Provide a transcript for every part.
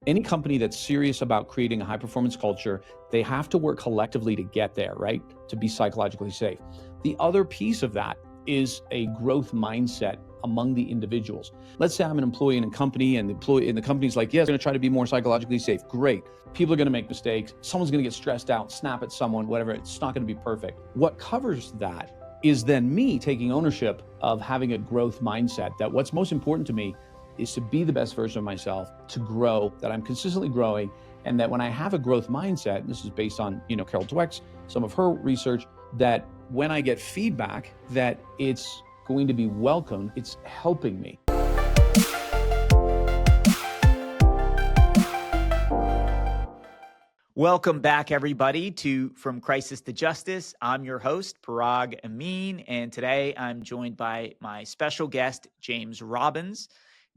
Any company that's serious about creating a high performance culture, they have to work collectively to get there, right? To be psychologically safe. The other piece of that is a growth mindset among the individuals. Let's say I'm an employee in a company and the company's like, yes, we're going to try to be more psychologically safe. Great. People are going to make mistakes. Someone's going to get stressed out, snap at someone, whatever. It's not going to be perfect. What covers that is then me taking ownership of having a growth mindset, that what's most important to me is to be the best version of myself, to grow, that I'm consistently growing, and that when I have a growth mindset, and this is based on, Carol Dweck's, some of her research, that when I get feedback, that it's going to be welcomed, it's helping me. Welcome back, everybody, to From Crisis to Justice. I'm your host, Parag Amin, and today I'm joined by my special guest, James Robbins.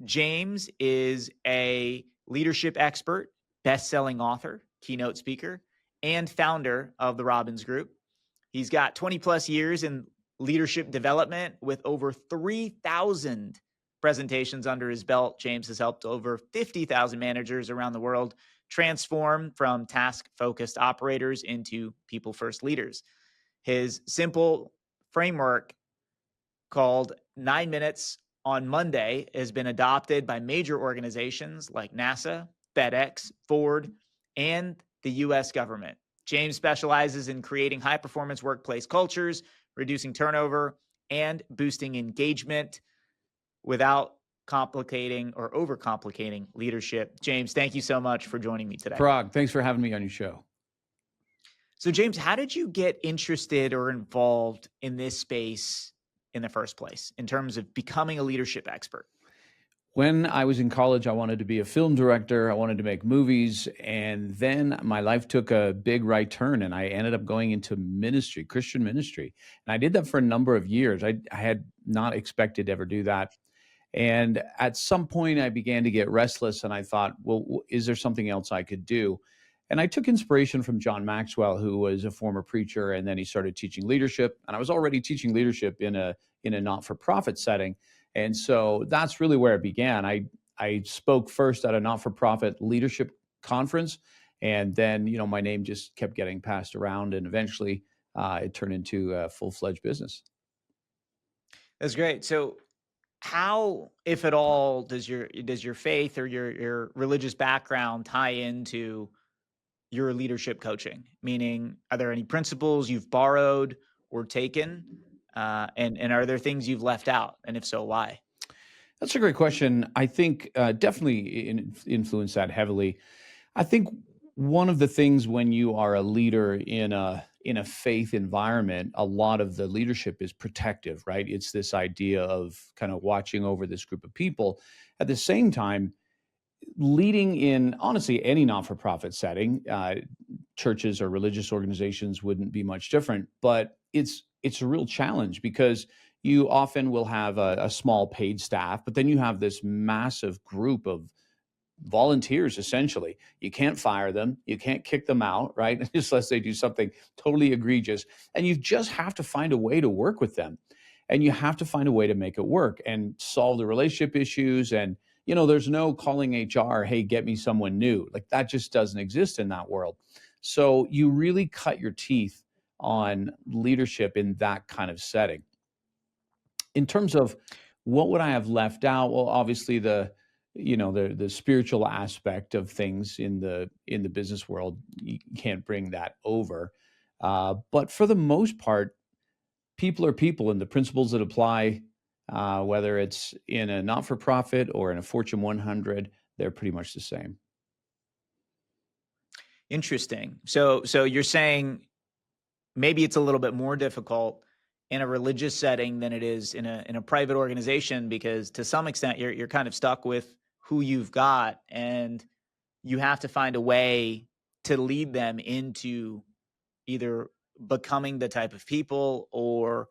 James is a leadership expert, best-selling author, keynote speaker, and founder of the Robbins Group. He's got 20 plus years in leadership development with over 3,000 presentations under his belt. James has helped over 50,000 managers around the world transform from task-focused operators into people-first leaders. His simple framework called 9 Minutes on Monday has been adopted by major organizations like NASA, FedEx, Ford, and the U.S. government. James specializes in creating high-performance workplace cultures, reducing turnover, and boosting engagement without complicating or overcomplicating leadership. James, thank you so much for joining me today. Parag, thanks for having me on your show. So, James, how did you get interested or involved in this space in the first place, in terms of becoming a leadership expert? When I was in college, I wanted to be a film director. I wanted to make movies. And then my life took a big right turn and I ended up going into ministry, Christian ministry. And I did that for a number of years. I had not expected to ever do that. And at some point I began to get restless and I thought, well, is there something else I could do? And I took inspiration from John Maxwell, who was a former preacher, and then he started teaching leadership. And I was already teaching leadership in a not-for-profit setting. And so that's really where it began. I spoke first at a not-for-profit leadership conference, and then my name just kept getting passed around, and eventually it turned into a full-fledged business. That's great. So, how, if at all, does your faith or your religious background tie into your leadership coaching? Meaning, are there any principles you've borrowed or taken, and are there things you've left out? And if so, why? That's a great question. I think definitely influenced that heavily. I think one of the things when you are a leader in a faith environment, a lot of the leadership is protective, right? It's this idea of kind of watching over this group of people. At the same time, leading in, honestly, any not-for-profit setting, churches or religious organizations wouldn't be much different, but it's a real challenge because you often will have a small paid staff, but then you have this massive group of volunteers, essentially. You can't fire them. You can't kick them out, right? Unless they do something totally egregious. And you just have to find a way to work with them. And you have to find a way to make it work and solve the relationship issues. And, there's no calling HR, hey, get me someone new. Like that just doesn't exist in that world. So you really cut your teeth on leadership in that kind of setting. In terms of what would I have left out? Well, obviously the spiritual aspect of things in the business world, you can't bring that over. But for the most part, people are people, and the principles that apply, whether it's in a not-for-profit or in a Fortune 100, they're pretty much the same. Interesting. So you're saying maybe it's a little bit more difficult in a religious setting than it is in a private organization, because to some extent you're kind of stuck with who you've got, and you have to find a way to lead them into either becoming the type of people or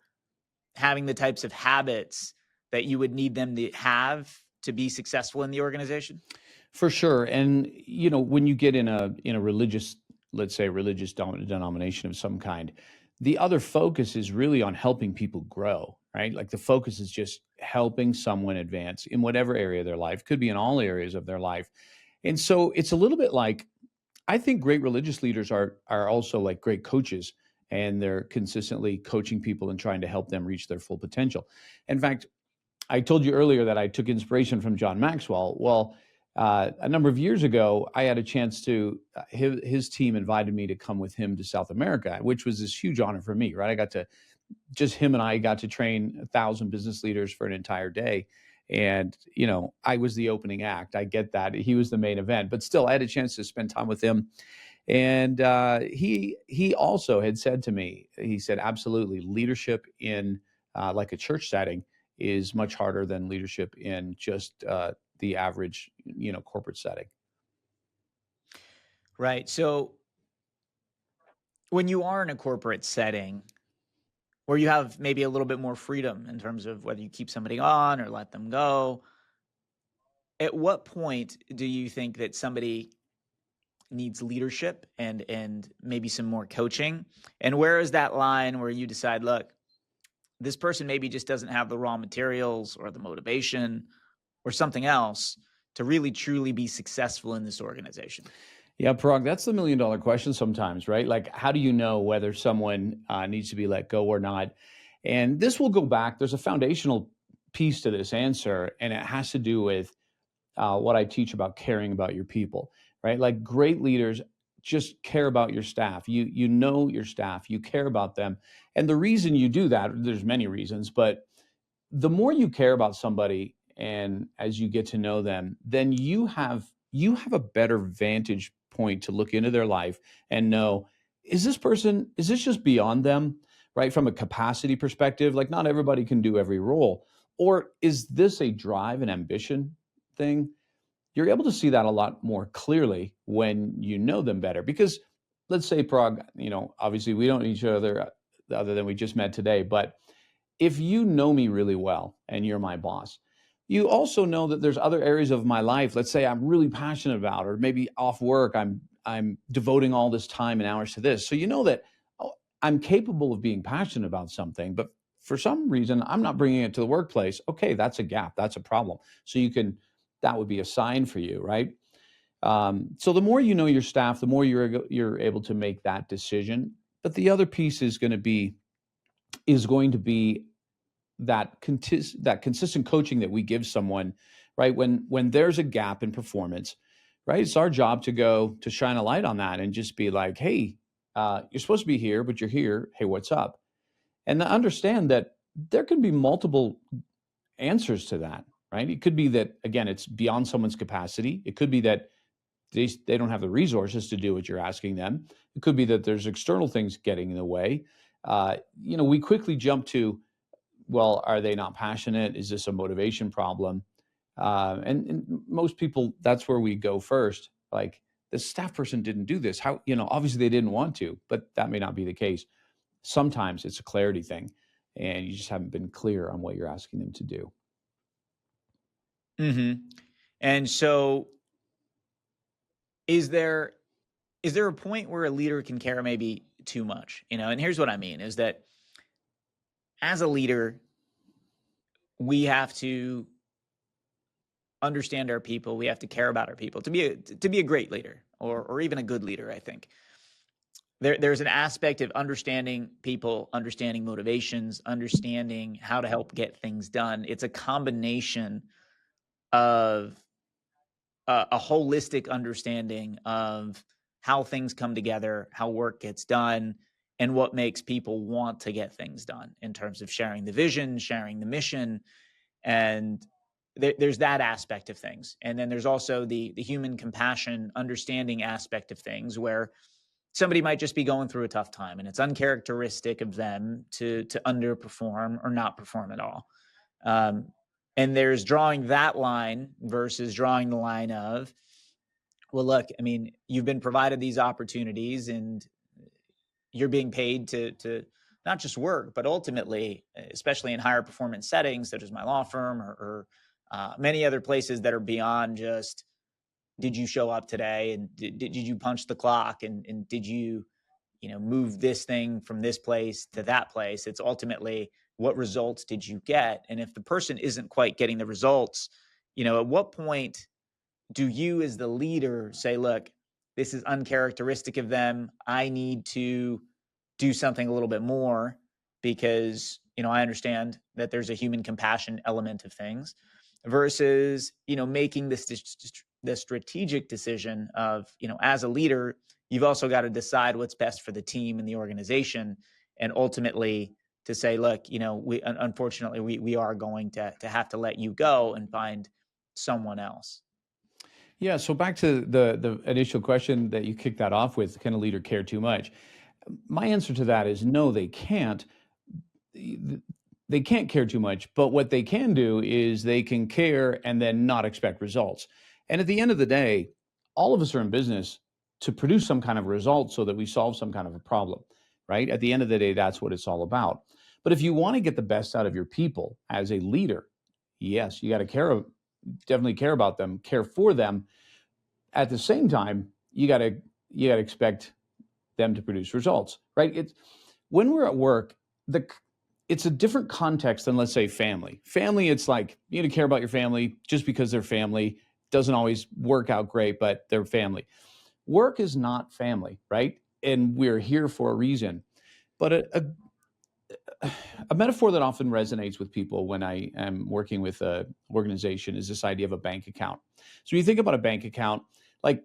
having the types of habits that you would need them to have to be successful in the organization. For sure. And, when you get in a religious, let's say religious denomination of some kind, the other focus is really on helping people grow, right? Like the focus is just helping someone advance in whatever area of their life, could be in all areas of their life. And so it's a little bit like, I think great religious leaders are also like great coaches, and they're consistently coaching people and trying to help them reach their full potential. In fact, I told you earlier that I took inspiration from John Maxwell. Well, a number of years ago, I had a chance to, his team invited me to come with him to South America, which was this huge honor for me, right? I got to, just him and I got to train 1,000 business leaders for an entire day. And, I was the opening act. I get that. He was the main event, but still, I had a chance to spend time with him. And he also had said to me, he said, absolutely, leadership in like a church setting is much harder than leadership in just the average, corporate setting. Right. So when you are in a corporate setting where you have maybe a little bit more freedom in terms of whether you keep somebody on or let them go, at what point do you think that somebody needs leadership and maybe some more coaching? And where is that line where you decide, look, this person maybe just doesn't have the raw materials or the motivation or something else to really truly be successful in this organization? Yeah, Parag, that's the $1 million question sometimes, right? Like, how do you know whether someone needs to be let go or not? And this will go back. There's a foundational piece to this answer, and it has to do with what I teach about caring about your people, right? Like great leaders just care about your staff. You know your staff, you care about them, and the reason you do that, there's many reasons, but the more you care about somebody and as you get to know them, then you have a better vantage point to look into their life and know, is this just beyond them, right? From a capacity perspective, like not everybody can do every role. Or is this a drive and ambition thing? You're able to see that a lot more clearly when you know them better. Because let's say Prague, obviously we don't know each other other than we just met today, but if you know me really well and you're my boss, you also know that there's other areas of my life, let's say I'm really passionate about, or maybe off work, I'm devoting all this time and hours to this. So you know that, oh, I'm capable of being passionate about something, but for some reason I'm not bringing it to the workplace. Okay, that's a gap, that's a problem. So that would be a sign for you, right? So the more you know your staff, the more you're able to make that decision. But the other piece is going to be that consistent coaching that we give someone, right? When there's a gap in performance, right? It's our job to go to shine a light on that and just be like, hey, you're supposed to be here, but you're here. Hey, what's up? And to understand that there can be multiple answers to that, right? It could be that, again, it's beyond someone's capacity. It could be that they don't have the resources to do what you're asking them. It could be that there's external things getting in the way. We quickly jump to, well, are they not passionate? Is this a motivation problem? And most people, that's where we go first. Like, the staff person didn't do this. How, obviously they didn't want to, but that may not be the case. Sometimes it's a clarity thing, and you just haven't been clear on what you're asking them to do. Hmm. And so is there is there a point where a leader can care maybe too much? And here's what I mean is that as a leader, we have to understand our people. We have to care about our people to be a great leader or even a good leader, I think. There's an aspect of understanding people, understanding motivations, understanding how to help get things done. It's a combination of a holistic understanding of how things come together, how work gets done, and what makes people want to get things done in terms of sharing the vision, sharing the mission, and there's that aspect of things. And then there's also the human compassion, understanding aspect of things, where somebody might just be going through a tough time, and it's uncharacteristic of them to underperform or not perform at all. Um, and there's drawing that line versus drawing the line of, well, look, I mean, you've been provided these opportunities and you're being paid to not just work, but ultimately, especially in higher performance settings, such as my law firm or many other places that are beyond just, did you show up today and did you punch the clock and did you move this thing from this place to that place. It's ultimately, what results did you get? And if the person isn't quite getting the results, at what point do you as the leader say, look, this is uncharacteristic of them. I need to do something a little bit more because, I understand that there's a human compassion element of things versus, making this strategic decision of, as a leader, you've also got to decide what's best for the team and the organization. And ultimately to say, look, we unfortunately we are going to have to let you go and find someone else. Yeah, so back to the initial question that you kicked that off with, can a leader care too much? My answer to that is no, they can't. They can't care too much, but what they can do is they can care and then not expect results. And at the end of the day, all of us are in business to produce some kind of result so that we solve some kind of a problem, right? At the end of the day, that's what it's all about. But if you want to get the best out of your people as a leader, yes, you got to definitely care about them, care for them. At the same time, you got to expect them to produce results, right? It's when we're at work, the it's a different context than, let's say, family. Family, it's like you need to care about your family just because they're family. Doesn't always work out great, but they're family. Work is not family, right? And we're here for a reason. But a metaphor that often resonates with people when I am working with an organization is this idea of a bank account. So when you think about a bank account, like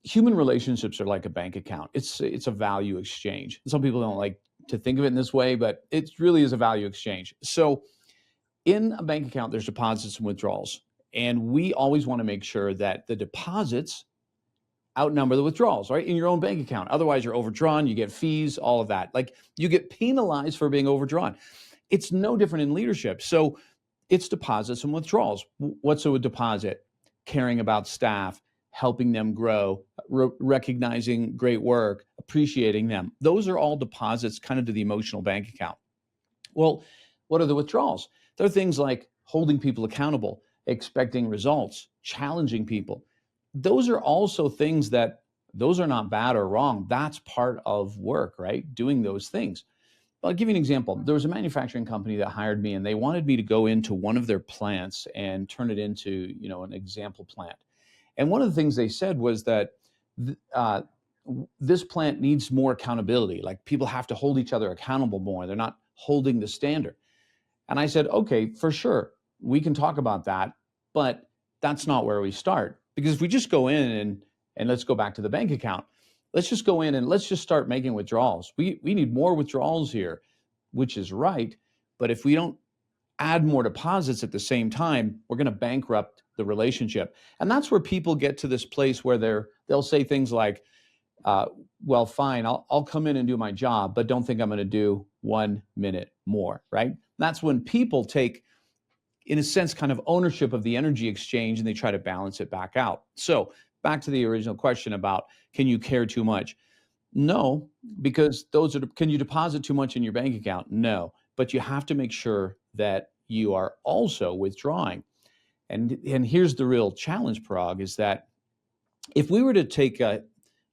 human relationships are like a bank account. It's a value exchange. Some people don't like to think of it in this way, but it really is a value exchange. So in a bank account, there's deposits and withdrawals. And we always want to make sure that the deposits outnumber the withdrawals, right? In your own bank account. Otherwise, you're overdrawn, you get fees, all of that. Like you get penalized for being overdrawn. It's no different in leadership. So it's deposits and withdrawals. What's a deposit? Caring about staff, helping them grow, recognizing great work, appreciating them. Those are all deposits kind of to the emotional bank account. Well, what are the withdrawals? They're things like holding people accountable, expecting results, challenging people. Those are also things that those are not bad or wrong. That's part of work, right? Doing those things. I'll give you an example. There was a manufacturing company that hired me and they wanted me to go into one of their plants and turn it into, an example plant. And one of the things they said was that this plant needs more accountability. Like people have to hold each other accountable more. They're not holding the standard. And I said, okay, for sure, we can talk about that, but that's not where we start. Because if we just go in and let's go back to the bank account, let's just go in and let's just start making withdrawals. We need more withdrawals here, which is right. But if we don't add more deposits at the same time, we're going to bankrupt the relationship. And that's where people get to this place where they'll say things like, well, fine, I'll come in and do my job, but don't think I'm going to do 1 minute more, right? That's when people take, in a sense, kind of ownership of the energy exchange and they try to balance it back out. So back to the original question about, can you care too much? No, because can you deposit too much in your bank account? No, but you have to make sure that you are also withdrawing. And here's the real challenge, Parag, is that if we were to take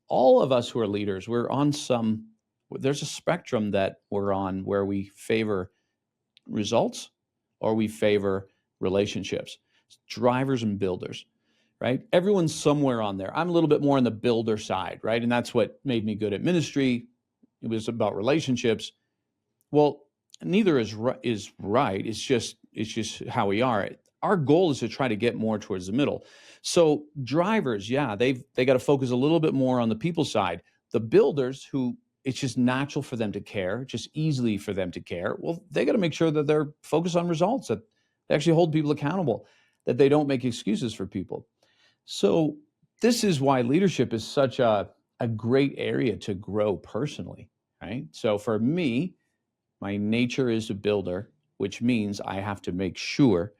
all of us who are leaders, there's a spectrum that we're on where we favor results or we favor relationships, drivers and builders, right? Everyone's somewhere on there. I'm a little bit more on the builder side, right? And that's what made me good at ministry. It was about relationships. Well, neither is right. It's just how we are. Our goal is to try to get more towards the middle. So drivers, yeah, they got to focus a little bit more on the people side. The builders who it's just natural for them to care, just easily for them to care. Well, they got to make sure that they're focused on results, that they actually hold people accountable, that they don't make excuses for people. So this is why leadership is such a great area to grow personally, right? So for me, my nature is a builder, which means I have to make sure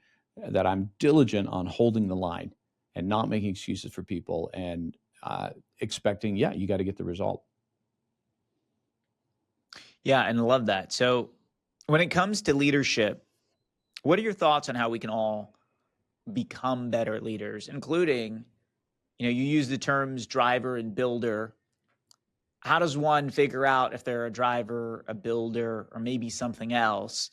that I'm diligent on holding the line and not making excuses for people and expecting, you got to get the result. Yeah, and I love that. So when it comes to leadership, what are your thoughts on how we can all become better leaders, including, you use the terms driver and builder. How does one figure out if they're a driver, a builder, or maybe something else?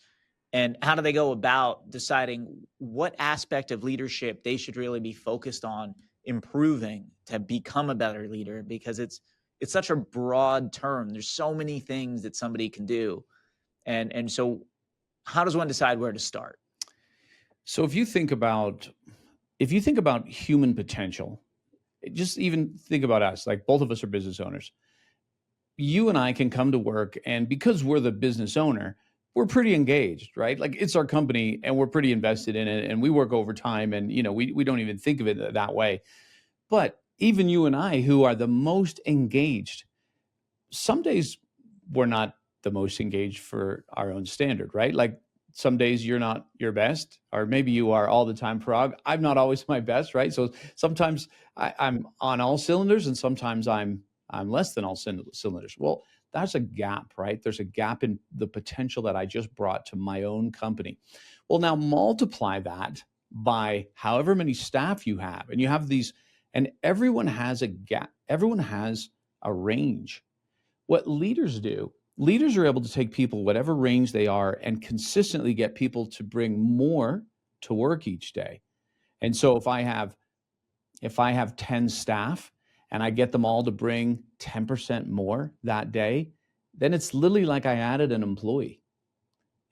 And how do they go about deciding what aspect of leadership they should really be focused on improving to become a better leader? Because it's such a broad term. There's so many things that somebody can do. And so how does one decide where to start? So if you think about human potential, just even think about us, like both of us are business owners. You and I can come to work, and because we're the business owner, we're pretty engaged, right? Like it's our company and we're pretty invested in it and we work overtime, and we don't even think of it that way. But even you and I, who are the most engaged, some days we're not the most engaged for our own standard, right? Like some days you're not your best, or maybe you are all the time, Parag. I'm not always my best, right? So sometimes I'm on all cylinders, and sometimes I'm less than all cylinders. Well, that's a gap, right? There's a gap in the potential that I just brought to my own company. Well, now multiply that by however many staff you have, and you have these, and everyone has a gap. Everyone has a range. What leaders are able to take people, whatever range they are, and consistently get people to bring more to work each day. And so if I have 10 staff and I get them all to bring 10% more that day, then it's literally like I added an employee,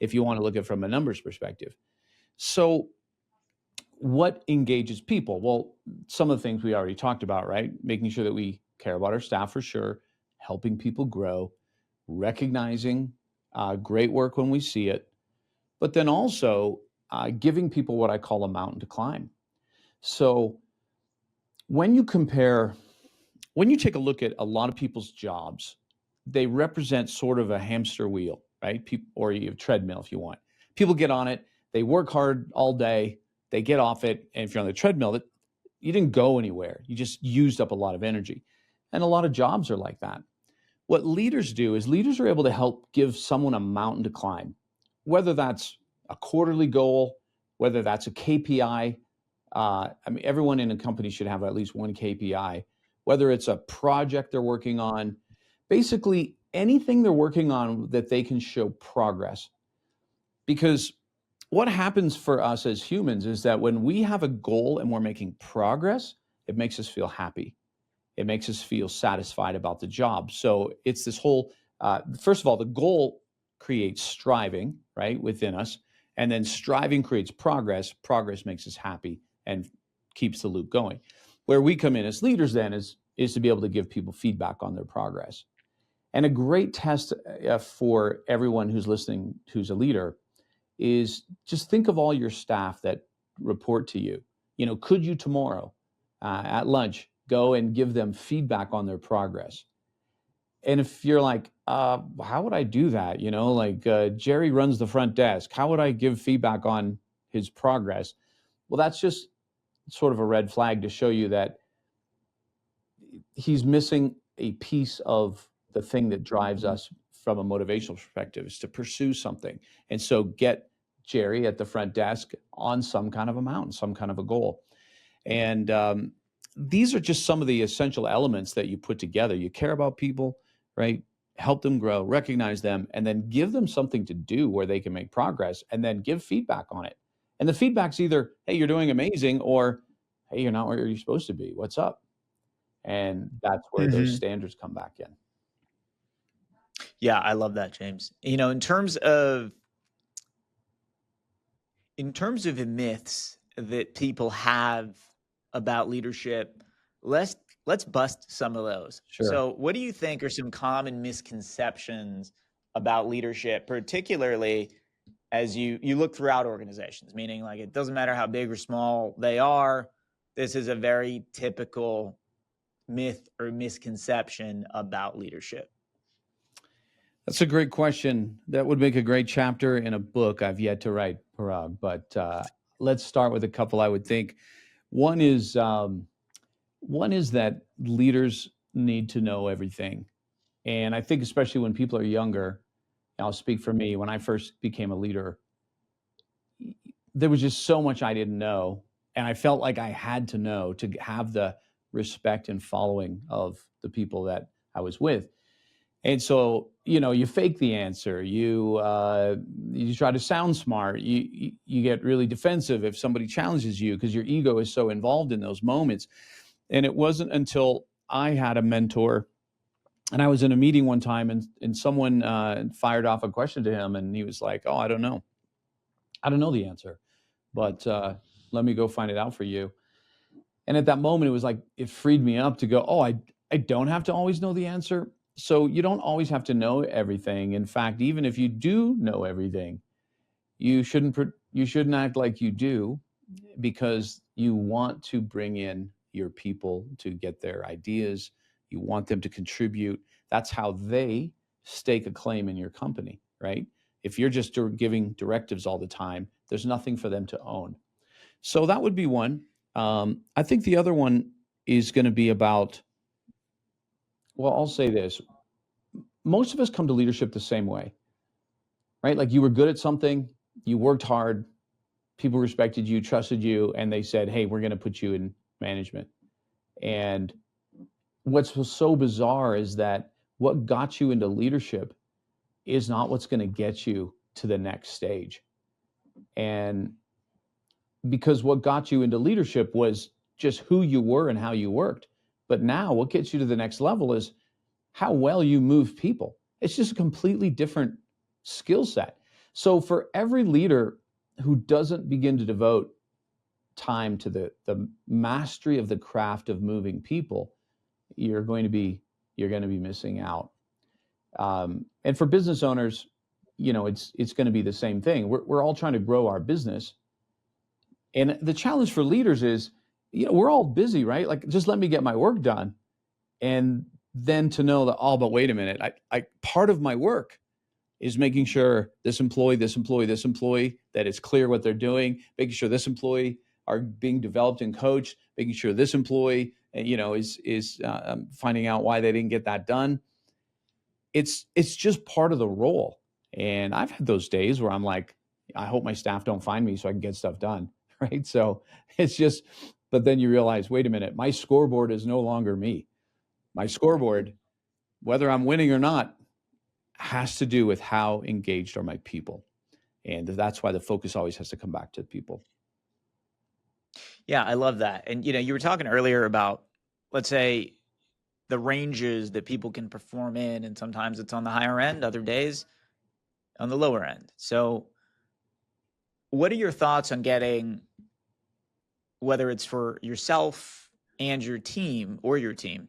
if you want to look at it from a numbers perspective. So what engages people? Well, some of the things we already talked about, right? Making sure that we care about our staff for sure, helping people grow, recognizing great work when we see it, but then also giving people what I call a mountain to climb. So when you compare, when you take a look at a lot of people's jobs, they represent sort of a hamster wheel, right? Or you have treadmill if you want. People get on it, they work hard all day, they get off it, and if you're on the treadmill, you didn't go anywhere. You just used up a lot of energy. And a lot of jobs are like that. What leaders do is leaders are able to help give someone a mountain to climb, whether that's a quarterly goal, whether that's a KPI. I mean, everyone in a company should have at least one KPI, whether it's a project they're working on, basically anything they're working on that they can show progress. Because what happens for us as humans is that when we have a goal and we're making progress, it makes us feel happy. It makes us feel satisfied about the job. So it's this whole, first of all, the goal creates striving, right, within us. And then striving creates progress. Progress makes us happy and keeps the loop going. Where we come in as leaders then is to be able to give people feedback on their progress. And a great test for everyone who's listening, who's a leader, is just think of all your staff that report to you. Could you tomorrow at lunch go and give them feedback on their progress? And if you're like, how would I do that? Jerry runs the front desk. How would I give feedback on his progress? Well, that's just sort of a red flag to show you that he's missing a piece of the thing that drives us from a motivational perspective, is to pursue something. And so get Jerry at the front desk on some kind of a mountain, some kind of a goal. And these are just some of the essential elements that you put together. You care about people, right? Help them grow, recognize them, and then give them something to do where they can make progress, and then give feedback on it. And the feedback's either, hey, you're doing amazing, or hey, you're not where you're supposed to be. What's up? And that's where those standards come back in. Yeah, I love that, James. In terms of the myths that people have about leadership, let's bust some of those. Sure. So, what do you think are some common misconceptions about leadership, particularly as you look throughout organizations? Meaning, like, it doesn't matter how big or small they are. This is a very typical myth or misconception about leadership. That's a great question. That would make a great chapter in a book I've yet to write, Parag. But let's start with a couple. I would think one is that leaders need to know everything, and I think especially when people are younger. I'll speak for me. When I first became a leader, there was just so much I didn't know, and I felt like I had to know to have the respect and following of the people that I was with. And so, you fake the answer. You try to sound smart. You get really defensive if somebody challenges you because your ego is so involved in those moments. And it wasn't until I had a mentor, and I was in a meeting one time, and someone fired off a question to him, and he was like, "Oh, I don't know. I don't know the answer, but let me go find it out for you." And at that moment, it was like it freed me up to go, "Oh, I don't have to always know the answer." So you don't always have to know everything. In fact, even if you do know everything, you shouldn't act like you do, because you want to bring in your people to get their ideas. You want them to contribute. That's how they stake a claim in your company, right? If you're just giving directives all the time, there's nothing for them to own. So that would be one. I think the other one is going to be about, well, I'll say this. Most of us come to leadership the same way, right? Like, you were good at something, you worked hard, people respected you, trusted you, and they said, "Hey, we're going to put you in management." And what's so bizarre is that what got you into leadership is not what's going to get you to the next stage. And because what got you into leadership was just who you were and how you worked. But now what gets you to the next level is how well you move people. It's just a completely different skill set. So for every leader who doesn't begin to devote time to the mastery of the craft of moving people, you're going to be missing out. And for business owners, it's going to be the same thing. We're all trying to grow our business, and the challenge for leaders is, we're all busy, right? Like, just let me get my work done, and then to know that, oh, but wait a minute, I part of my work is making sure this employee, that it's clear what they're doing, making sure this employee are being developed and coached, making sure this employee, is finding out why they didn't get that done. It's just part of the role. And I've had those days where I'm like, I hope my staff don't find me so I can get stuff done, right? So it's just, but then you realize, wait a minute, my scoreboard is no longer me. My scoreboard, whether I'm winning or not, has to do with how engaged are my people. And that's why the focus always has to come back to people. Yeah, I love that. And you were talking earlier about, let's say, the ranges that people can perform in, and sometimes it's on the higher end, other days on the lower end. So what are your thoughts on getting, whether it's for yourself and your team or your team,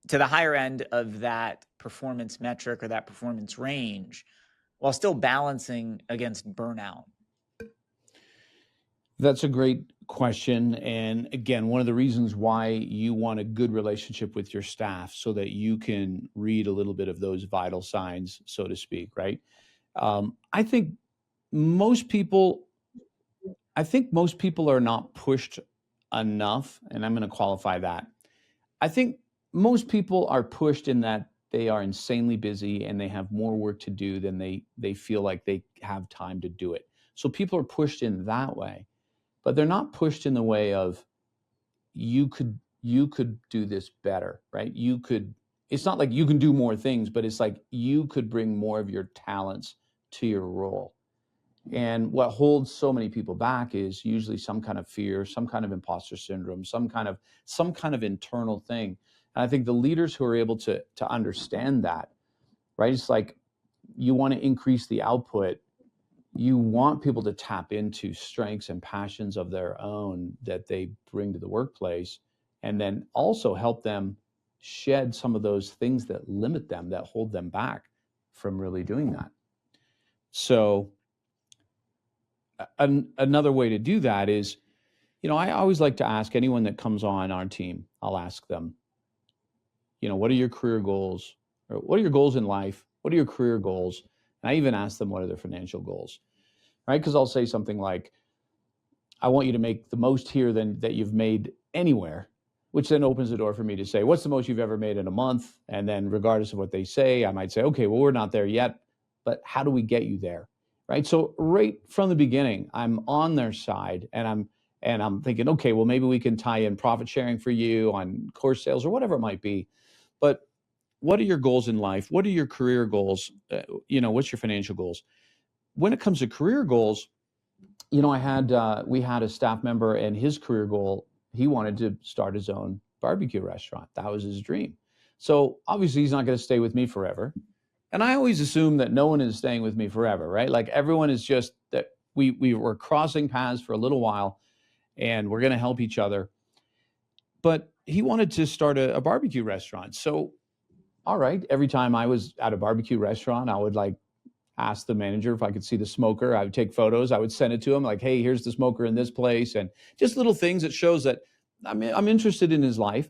to the higher end of that performance metric or that performance range, while still balancing against burnout? That's a great question. And again, one of the reasons why you want a good relationship with your staff, so that you can read a little bit of those vital signs, so to speak, right? I think most people, are not pushed enough, and I'm going to qualify that. I think most people are pushed in that they are insanely busy and they have more work to do than they feel like they have time to do it. So people are pushed in that way, but they're not pushed in the way of, you could do this better, right? It's not like you can do more things, but it's like you could bring more of your talents to your role. And what holds so many people back is usually some kind of fear, some kind of imposter syndrome, some kind of internal thing. And I think the leaders who are able to understand that, right? It's like, you want to increase the output. You want people to tap into strengths and passions of their own that they bring to the workplace, and then also help them shed some of those things that limit them, that hold them back from really doing that. So another way to do that is, I always like to ask anyone that comes on our team, I'll ask them, what are your career goals? Or what are your goals in life? What are your career goals? And I even ask them, what are their financial goals? Right? Because I'll say something like, I want you to make the most here than that you've made anywhere, which then opens the door for me to say, what's the most you've ever made in a month? And then regardless of what they say, I might say, okay, well, we're not there yet, but how do we get you there? Right? So right from the beginning, I'm on their side, and I'm thinking, okay, well, maybe we can tie in profit sharing for you on course sales or whatever it might be. But what are your goals in life? What are your career goals? What's your financial goals? When it comes to career goals, we had a staff member, and his career goal, he wanted to start his own barbecue restaurant. That was his dream. So obviously he's not going to stay with me forever. And I always assume that no one is staying with me forever, right? Like everyone is just that we were crossing paths for a little while, and we're going to help each other. But he wanted to start a barbecue restaurant. So, all right, every time I was at a barbecue restaurant, I would like ask the manager if I could see the smoker. I would take photos. I would send it to him like, hey, here's the smoker in this place. And just little things that shows that I'm interested in his life.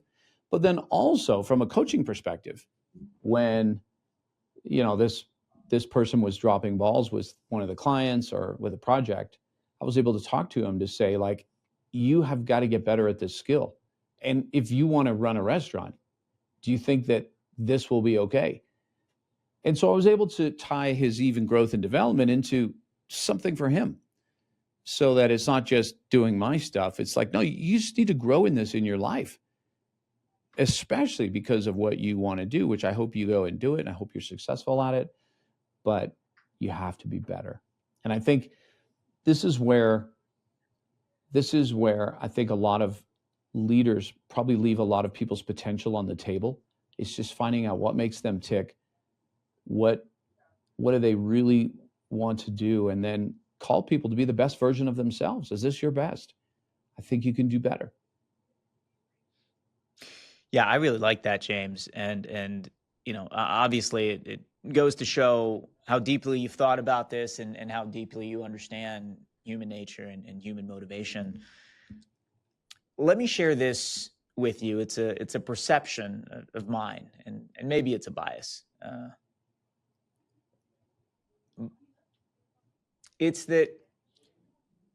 But then also from a coaching perspective, when, this person was dropping balls with one of the clients or with a project, I was able to talk to him to say like, you have got to get better at this skill. And if you want to run a restaurant, do you think that this will be okay? And so I was able to tie his even growth and development into something for him, so that it's not just doing my stuff. It's like, no, you just need to grow in this in your life, especially because of what you want to do, which I hope you go and do it. And I hope you're successful at it, but you have to be better. And I think this is where I think a lot of leaders probably leave a lot of people's potential on the table. It's just finding out what makes them tick, what do they really want to do, and then call people to be the best version of themselves. Is this your best? I think you can do better. Yeah, I really like that, James. And obviously it goes to show how deeply you've thought about this and how deeply you understand human nature and human motivation. Let me share this with you. It's a perception of mine, and maybe it's a bias. It's that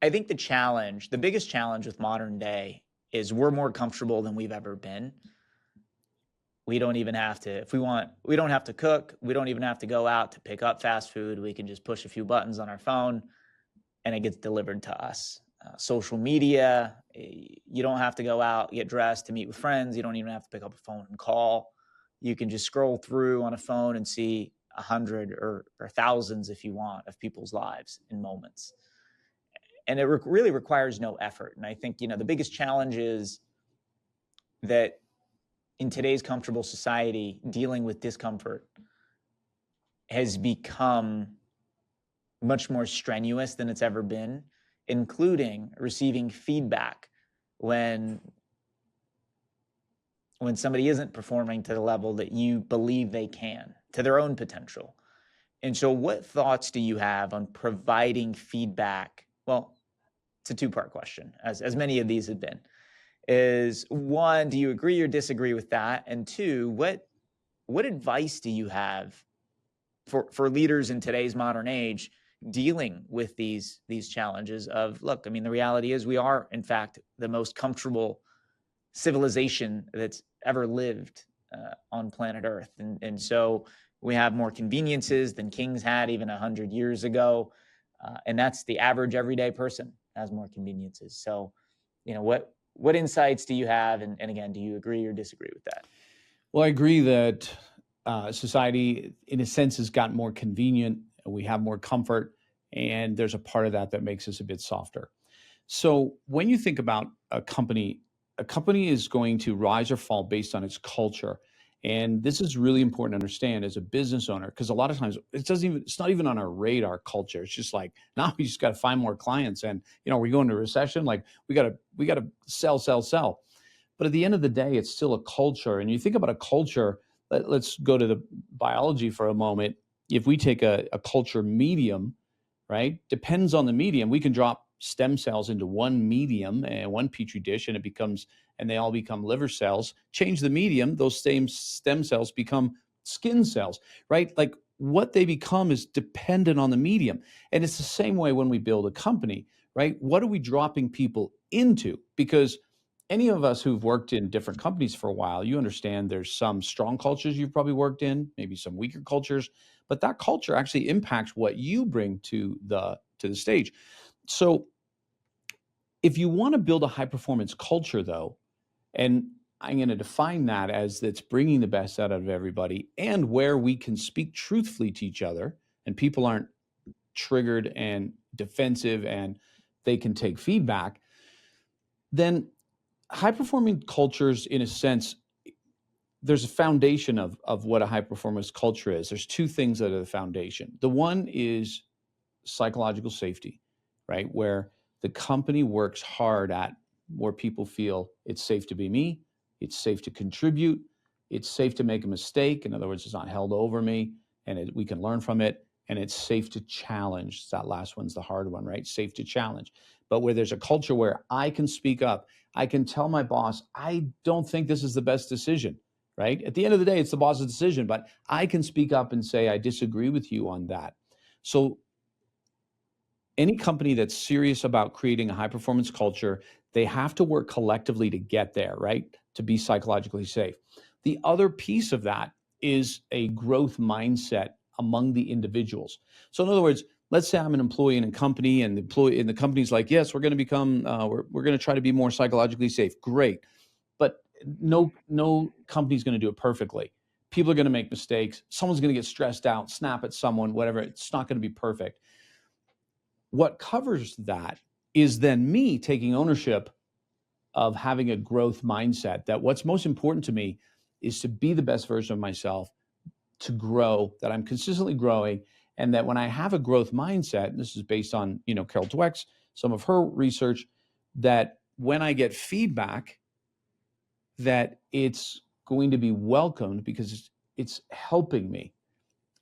I think the biggest challenge with modern day is we're more comfortable than we've ever been. We don't even have to, if we want, we don't have to cook. We don't even have to go out to pick up fast food. We can just push a few buttons on our phone and it gets delivered to us. Social media, you don't have to go out, get dressed to meet with friends. You don't even have to pick up a phone and call. You can just scroll through on a phone and see 100 or thousands, if you want, of people's lives in moments. And it really requires no effort. And I think, the biggest challenge is that in today's comfortable society, dealing with discomfort has become much more strenuous than it's ever been, including receiving feedback when somebody isn't performing to the level that you believe they can, to their own potential. And so what thoughts do you have on providing feedback? Well, it's a two-part question, as many of these have been. Is one, do you agree or disagree with that? And two, what advice do you have for leaders in today's modern age dealing with these challenges of, look, I mean, the reality is we are, in fact, the most comfortable civilization that's ever lived on planet Earth. And so we have more conveniences than kings had even 100 years ago. And that's the average everyday person has more conveniences. So, what insights do you have? And again, do you agree or disagree with that? Well, I agree that society, in a sense, has gotten more convenient. We have more comfort, and there's a part of that makes us a bit softer. So when you think about a company is going to rise or fall based on its culture. And this is really important to understand as a business owner, because a lot of times it's not even on our radar culture. It's just like, now we just got to find more clients, and we go into a recession, like we got to sell. But at the end of the day, it's still a culture. And you think about a culture, let's go to the biology for a moment. If we take a culture medium, right, depends on the medium, we can drop stem cells into one medium and one petri dish, and they all become liver cells. Change the medium, those same stem cells become skin cells, right? Like what they become is dependent on the medium. And it's the same way when we build a company, right? What are we dropping people into? Because any of us who've worked in different companies for a while, you understand there's some strong cultures you've probably worked in, maybe some weaker cultures, but that culture actually impacts what you bring to the stage. So if you want to build a high performance culture, though, and I'm going to define that as that's bringing the best out of everybody, and where we can speak truthfully to each other and people aren't triggered and defensive and they can take feedback, then high performing cultures, in a sense, there's a foundation of what a high performance culture is. There's two things that are the foundation. The one is psychological safety, right? Where the company works hard at where people feel it's safe to be me, it's safe to contribute, it's safe to make a mistake. In other words, it's not held over me, and we can learn from it. And it's safe to challenge. That last one's the hard one, right? Safe to challenge. But where there's a culture where I can speak up, I can tell my boss, I don't think this is the best decision, right? At the end of the day, it's the boss's decision, but I can speak up and say, I disagree with you on that. So any company that's serious about creating a high performance culture, they have to work collectively to get there, right? To be psychologically safe. The other piece of that is a growth mindset among the individuals. So in other words, let's say I'm an employee in a company, and the company's like, yes, we're going to become, we're going to try to be more psychologically safe. Great. But no company's going to do it perfectly. People are going to make mistakes. Someone's going to get stressed out, snap at someone, whatever. It's not going to be perfect. What covers that is then me taking ownership of having a growth mindset, that what's most important to me is to be the best version of myself, to grow, that I'm consistently growing, and that when I have a growth mindset, and this is based on, Carol Dweck's, some of her research, that when I get feedback, that it's going to be welcomed because it's helping me.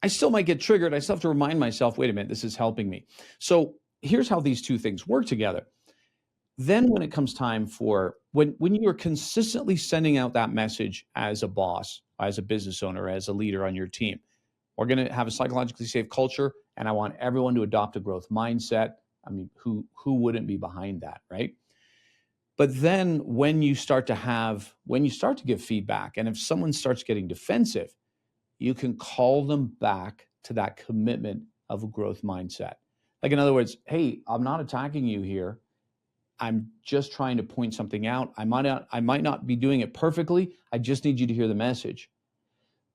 I still might get triggered. I still have to remind myself, wait a minute, this is helping me. So here's how these two things work together. Then when it comes time for, when you are consistently sending out that message as a boss, as a business owner, as a leader on your team, we're going to have a psychologically safe culture, and I want everyone to adopt a growth mindset. I mean, who wouldn't be behind that, right? But then when you start to give feedback, and if someone starts getting defensive, you can call them back to that commitment of a growth mindset. Like, in other words, hey, I'm not attacking you here. I'm just trying to point something out. I might not be doing it perfectly. I just need you to hear the message.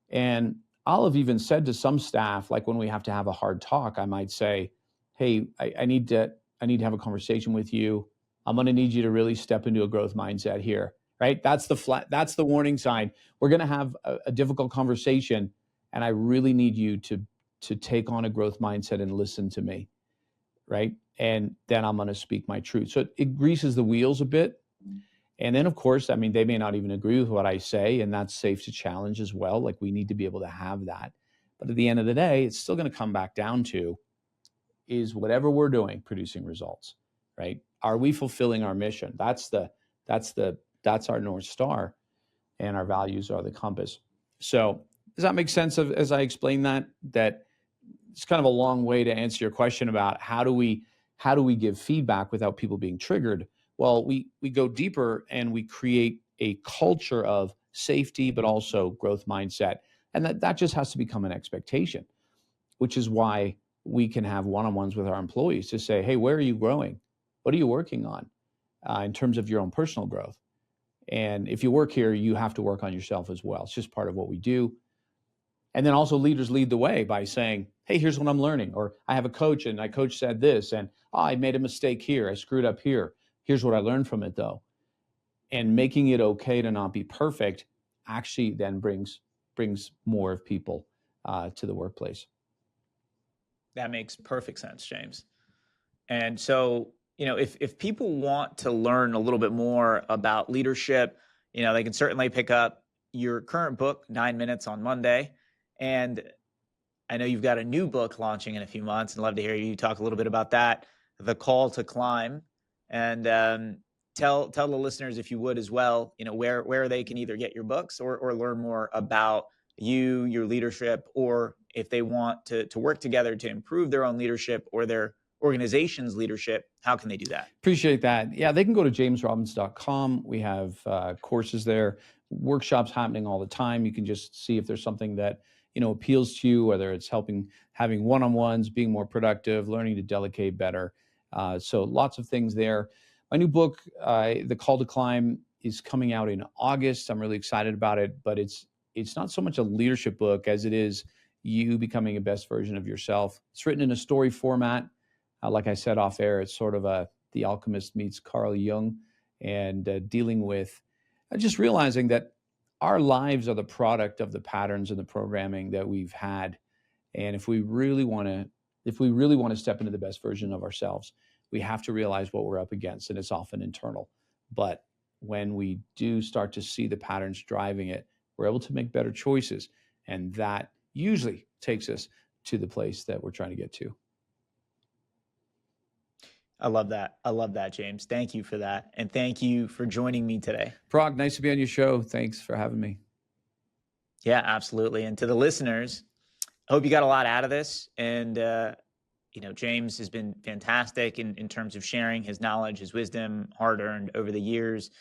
And I'll have even said to some staff, like when we have to have a hard talk, I might say, hey, I need to have a conversation with you. I'm going to need you to really step into a growth mindset here, right? That's the warning sign. We're going to have a difficult conversation, and I really need you to take on a growth mindset and listen to me, right? And then I'm going to speak my truth. So it greases the wheels a bit. And then, of course, I mean, they may not even agree with what I say, and that's safe to challenge as well. Like, we need to be able to have that. But at the end of the day, it's still going to come back down to, is whatever we're doing producing results, right? Are we fulfilling our mission? That's our North Star, and our values are the compass. So does that make sense as I explain that? That it's kind of a long way to answer your question about how do we give feedback without people being triggered? Well, we go deeper, and we create a culture of safety, but also growth mindset. And that just has to become an expectation, which is why we can have one-on-ones with our employees to say, hey, where are you growing? What are you working on in terms of your own personal growth? And if you work here, you have to work on yourself as well. It's just part of what we do. And then also leaders lead the way by saying, hey, here's what I'm learning. Or I have a coach, and my coach said this, and I made a mistake here. I screwed up here. Here's what I learned from it, though. And making it okay to not be perfect actually then brings more of people to the workplace. That makes perfect sense, James. And so, if people want to learn a little bit more about leadership, they can certainly pick up your current book, 9 Minutes on Monday. And I know you've got a new book launching in a few months, and love to hear you talk a little bit about that, The Call to Climb. And tell the listeners, if you would as well, where they can either get your books or learn more about you, your leadership, or if they want to work together to improve their own leadership or their organization's leadership, how can they do that? Appreciate that. Yeah, they can go to jamesrobbins.com. We have courses there, workshops happening all the time. You can just see if there's something that appeals to you, whether it's having one-on-ones, being more productive, learning to delegate better. So lots of things there. My new book, The Call to Climb, is coming out in August. I'm really excited about it, but it's not so much a leadership book as it is you becoming a best version of yourself. It's written in a story format. Like I said off air, it's sort of The Alchemist meets Carl Jung, and dealing with just realizing that our lives are the product of the patterns and the programming that we've had. And if we really want to step into the best version of ourselves, we have to realize what we're up against, and it's often internal. But when we do start to see the patterns driving it, we're able to make better choices, and that usually takes us to the place that we're trying to get to. I love that. I love that, James. Thank you for that. And thank you for joining me today. Parag, nice to be on your show. Thanks for having me. Yeah, absolutely. And to the listeners, I hope you got a lot out of this. And, James has been fantastic in terms of sharing his knowledge, his wisdom, hard earned over the years.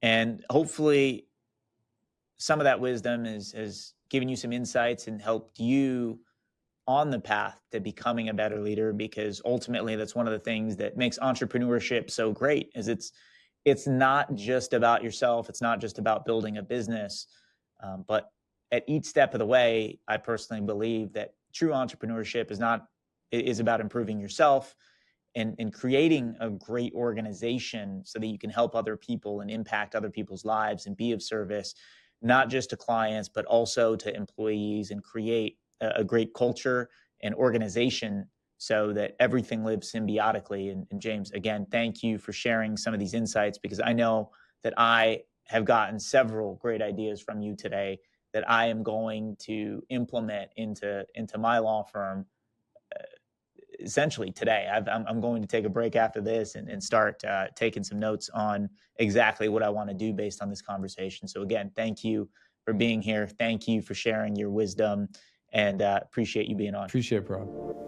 And hopefully some of that wisdom has given you some insights and helped you on the path to becoming a better leader, because ultimately that's one of the things that makes entrepreneurship so great. Is it's not just about yourself. It's not just about building a business, but at each step of the way, I personally believe that true entrepreneurship is about improving yourself and creating a great organization so that you can help other people and impact other people's lives and be of service, not just to clients, but also to employees, and create a great culture and organization so that everything lives symbiotically. And James, again, thank you for sharing some of these insights, because I know that I have gotten several great ideas from you today that I am going to implement into my law firm essentially today. I'm going to take a break after this and start taking some notes on exactly what I want to do based on this conversation. So again, thank you for being here. Thank you for sharing your wisdom, and appreciate you being on. Appreciate it, Parag.